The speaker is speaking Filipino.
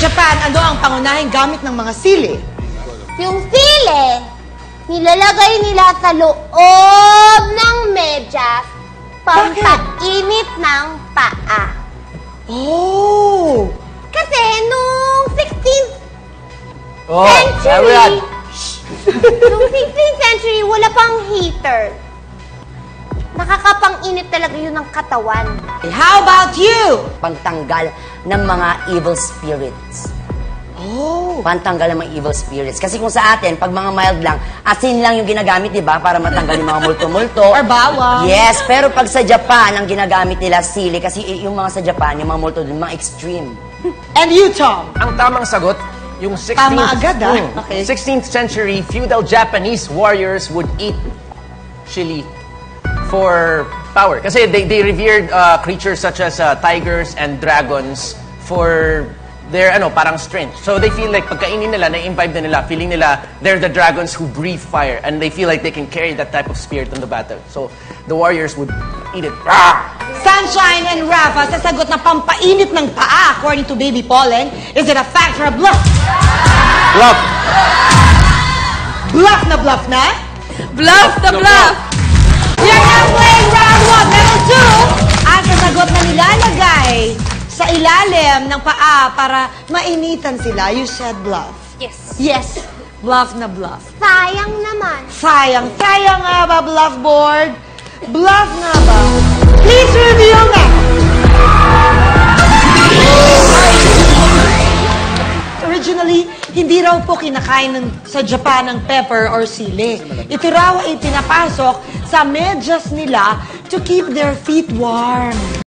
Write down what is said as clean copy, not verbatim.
Japan, ano ang pangunahing gamit ng mga sili? Yung sili, nilalagay nila sa loob ng medyas pampainit ng paa. Oh! Kasi nung 16th Oh, century, nung 16th century, wala pang heater. Nakakapang-init talaga yun ng katawan. How about you? Pagtanggal ng mga evil spirits. Oh! Pantanggal ng mga evil spirits. Kasi kung sa atin, pag mga mild lang, asin lang yung ginagamit, di ba? Para matanggal yung mga multo-multo. Or bawang. Yes, pero pag sa Japan, ang ginagamit nila sili. Kasi yung mga sa Japan, yung mga multo dun, mga extreme. And you, Tom? Ang tamang sagot, yung 16th, Tama agad, Okay. 16th century feudal Japanese warriors would eat chili for power. Kasi they revered creatures such as tigers and dragons for their parang strength. So they feel like pagkainin nila, na-imbibe na nila, feeling nila they're the dragons who breathe fire and they feel like they can carry that type of spirit in the battle. So the warriors would eat it. Sunshine and Rafa, sa sagot na pampainit ng paa, according to Baby Pollen, is it a fact or a bluff? Bluff! Bluff na bluff na? Bluff the bluff! You're now playing round 1, level 2. At sa sagot na nilalagay sa ilalim ng paa para mainitan sila, you said bluff. Yes. Yes, bluff na bluff. Sayang naman. Sayang. Sayang nga ba, bluff board? Bluff nga ba? Please reveal na! Originally, hindi raw po kinakain sa Japan ng pepper or sili. Ito raw ay pinapasok sa medyas nila to keep their feet warm.